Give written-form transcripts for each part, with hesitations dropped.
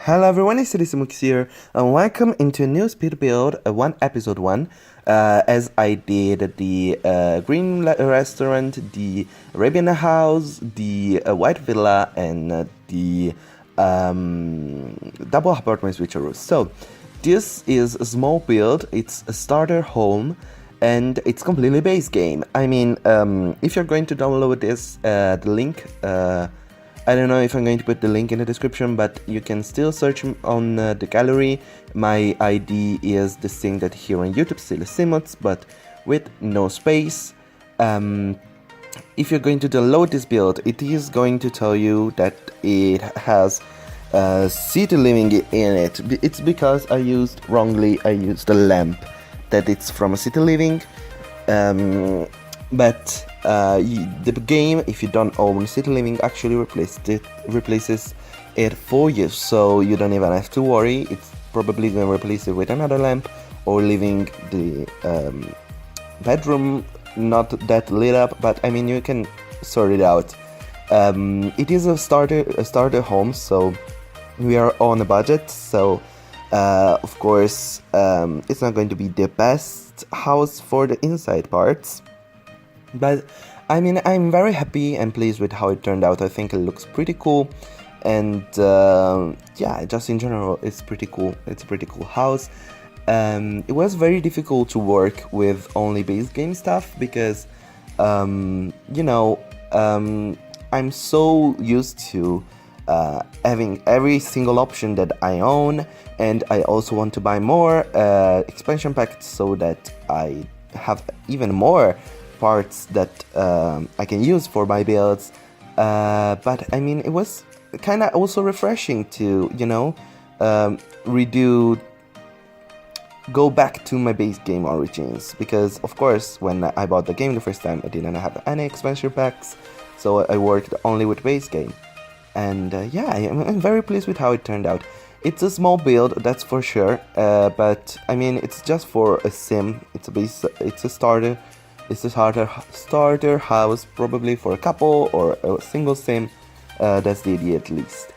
Hello everyone, it's Simmuz here, and welcome into a new speed build, episode 1, as I did the Green Restaurant, the Arabian House, the White Villa, and the Double Apartment Switcheroo. So, this is a small build, it's a starter home, and it's completely base game. I mean, if you're going to download this, the link, I don't know if I'm going to put the link in the description, but you can still search on the gallery. My ID is the same that here on YouTube, still Simmuz, but with no space. If you're going to download this build, it is going to tell you that it has city living in it. It's because I used a lamp that it's from a city living. But the game, if you don't own city living, actually replaces it for you, so you don't even have to worry. It's probably going to replace it with another lamp or leaving the bedroom not that lit up, but I mean, you can sort it out. It is a starter home, so we are on a budget, so of course it's not going to be the best house for the inside parts. But I mean, I'm very happy and pleased with how it turned out. I think it looks pretty cool, and yeah, just in general, it's pretty cool. It's a pretty cool house. It was very difficult to work with only base game stuff because, you know, I'm so used to having every single option that I own, and I also want to buy more expansion packs so that I have even more parts that I can use for my builds, but I mean, it was kind of also refreshing to, you know, go back to my base game origins, because of course when I bought the game the first time I didn't have any expansion packs, so I worked only with base game, and yeah, I'm very pleased with how it turned out. It's a small build, that's for sure, but I mean, it's just for a sim. It's a starter house, probably for a couple or a single sim. That's the idea at least.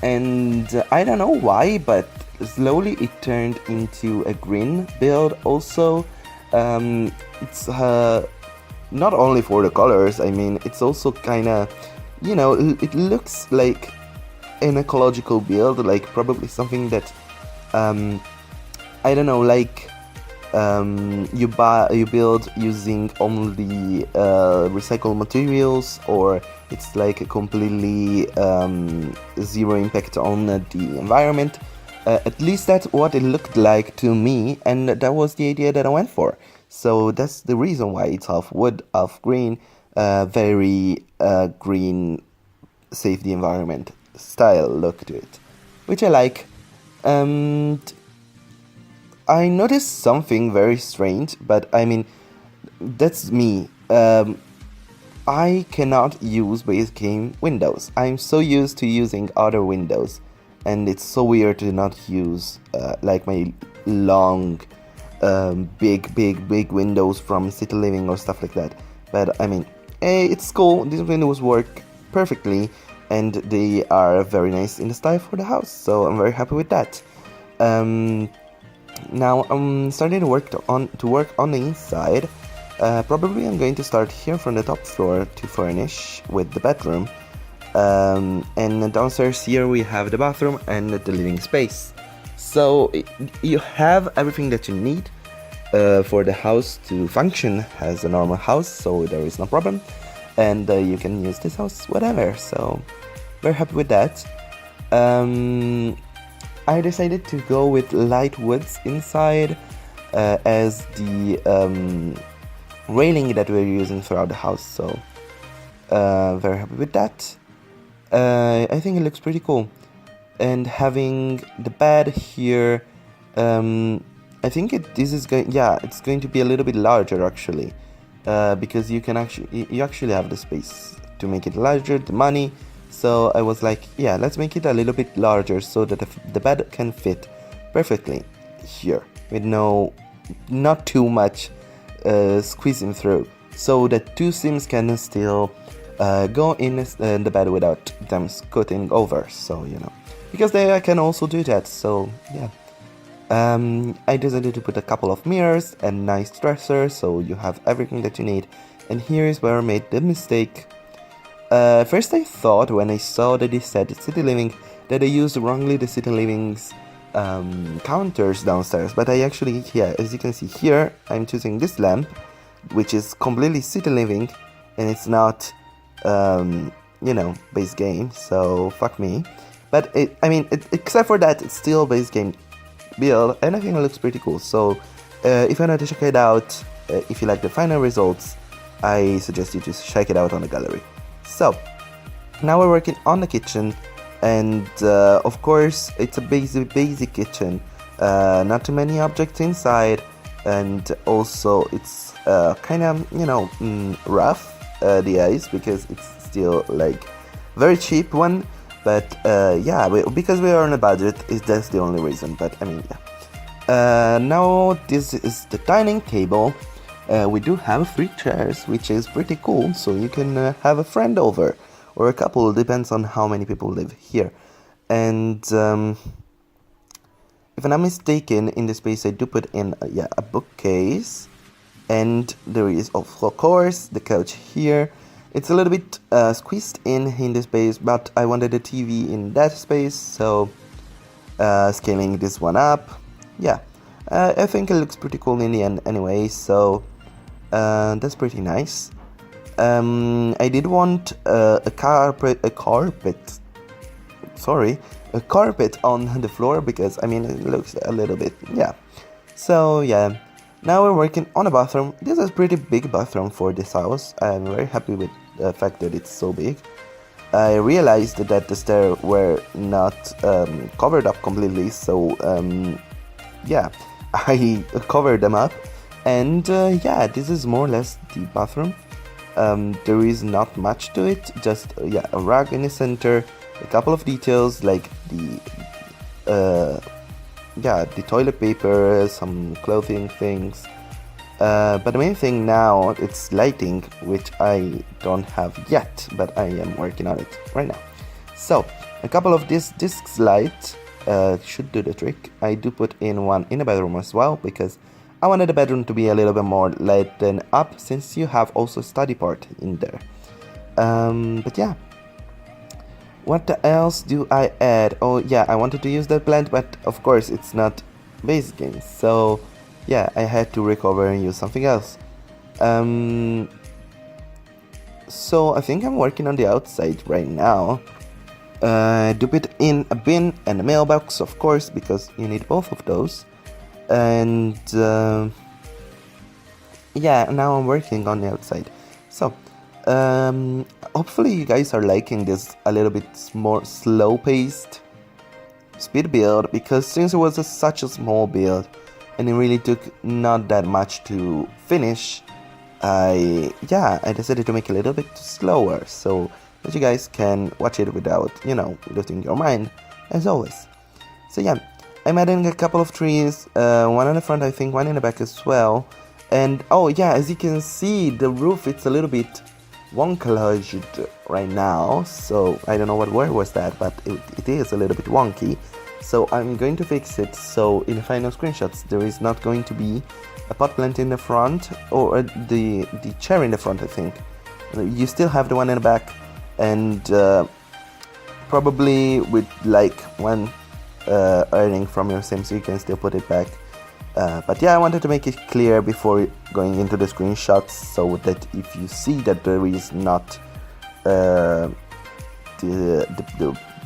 And I don't know why, but slowly it turned into a green build also. It's not only for the colors, I mean, it's also kind of, you know, it looks like an ecological build, like probably something that, I don't know, like you build using only recycled materials, or it's like a completely zero impact on the environment. At least that's what it looked like to me, and that was the idea that I went for. So that's the reason why it's half wood, half green, very green, save the environment style look to it, which I like. I noticed something very strange, but I mean, that's me. I cannot use base game windows. I'm so used to using other windows, and it's so weird to not use like my long, big windows from city living or stuff like that. But I mean, hey, it's cool. These windows work perfectly, and they are very nice in the style for the house. So I'm very happy with that. Now I'm starting to work on the inside. Probably I'm going to start here from the top floor to furnish with the bedroom, and downstairs here we have the bathroom and the living space. So you have everything that you need for the house to function as a normal house, so there is no problem, and you can use this house whatever. So very happy with that. I decided to go with light woods inside as the railing that we're using throughout the house, so very happy with that. I think it looks pretty cool, and having the bed here, I think it's going to be a little bit larger actually, because you actually have the space to make it larger, the money. So I was like, yeah, let's make it a little bit larger so that the bed can fit perfectly here with not too much squeezing through, so that two sims can still go in the bed without them scooting over. So, you know, because I can also do that. So yeah. I decided to put a couple of mirrors and nice dresser, so you have everything that you need. And here is where I made the mistake. First I thought, when I saw that it said City Living, that I used wrongly the City Living's counters downstairs. But I actually, yeah, as you can see here, I'm choosing this lamp, which is completely City Living, and it's not, you know, base game, so fuck me. But except for that, it's still base game build, and I think it looks pretty cool. So if you want to check it out, if you like the final results, I suggest you to check it out on the gallery. So now we're working on the kitchen, and of course it's a basic kitchen, not too many objects inside, and also it's kind of, you know, rough, the ice, because it's still like very cheap one. But yeah, because we are on a budget, that's the only reason. But I mean, yeah. Now this is the dining table. We do have 3 chairs, which is pretty cool. So you can have a friend over, or a couple, depends on how many people live here. And if I'm not mistaken, in the space I do put in a bookcase, and there is of course the couch here. It's a little bit squeezed in the space, but I wanted a TV in that space, so scaling this one up. Yeah, I think it looks pretty cool in the end anyway, so that's pretty nice. I did want a carpet on the floor, because I mean, it looks a little bit, yeah. So yeah, now we're working on a bathroom. This is a pretty big bathroom for this house. I'm very happy with the fact that it's so big. I realized that the stairs were not covered up completely, so yeah, I covered them up, and yeah, this is more or less the bathroom. There is not much to it, just yeah, a rug in the center, a couple of details like the toilet paper, some clothing things. But the main thing now, it's lighting, which I don't have yet, but I am working on it right now. So a couple of these discs light should do the trick. I do put in one in the bedroom as well, because I wanted the bedroom to be a little bit more lightened up, since you have also study part in there. But yeah, what else do I add? Oh yeah, I wanted to use that plant, but of course it's not base game, so yeah, I had to recover and use something else. So I think I'm working on the outside right now. Do put in a bin and a mailbox, of course, because you need both of those. And yeah, now I'm working on the outside. So hopefully you guys are liking this a little bit more slow-paced speed build, because since it was such a small build and it really took not that much to finish, I decided to make it a little bit slower, so that you guys can watch it without, you know, losing your mind, as always. So yeah, I'm adding a couple of trees, one on the front, I think, one in the back as well. And oh yeah, as you can see, the roof, it's a little bit wonky right now, so I don't know what word was that, but it is a little bit wonky. So I'm going to fix it, so in the final screenshots there is not going to be a pot plant in the front, or the chair in the front, I think. You still have the one in the back, and probably with like one earning from your sim, so you can still put it back. But yeah, I wanted to make it clear before going into the screenshots, so that if you see that there is not the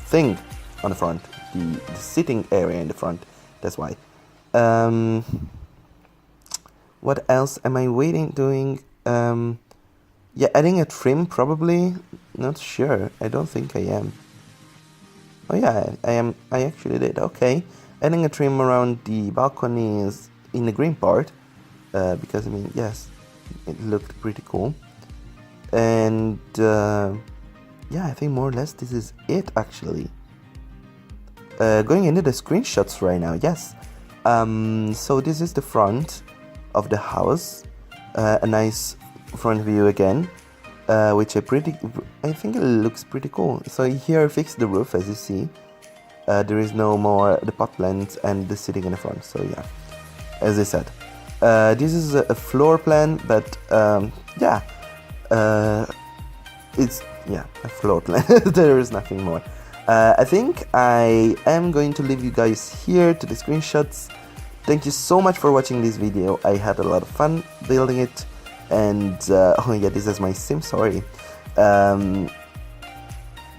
thing on the front, the sitting area in the front, that's why. What else am I doing? Yeah, adding a trim, probably. Not sure. I don't think I am. Oh yeah, I am. I actually did. Okay, adding a trim around the balconies in the green part, because I mean, yes, it looked pretty cool. And yeah, I think more or less this is it actually. Going into the screenshots right now. Yes. So this is the front of the house. A nice front view again. Which I think it looks pretty cool. So here I fixed the roof, as you see, there is no more the pot plants and the sitting in the front. So yeah, as I said, this is a floor plan, but yeah, it's a floor plan. There is nothing more. I think I am going to leave you guys here to the screenshots. Thank you so much for watching this video. I had a lot of fun building it, and oh yeah, this is my sim, sorry.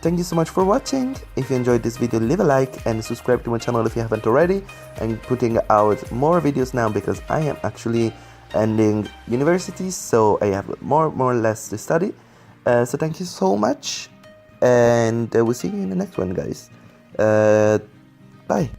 Thank you so much for watching. If you enjoyed this video, leave a like and subscribe to my channel if you haven't already. I'm putting out more videos now because I am actually ending university, so I have more or less to study. So thank you so much, and we'll see you in the next one, guys. Bye.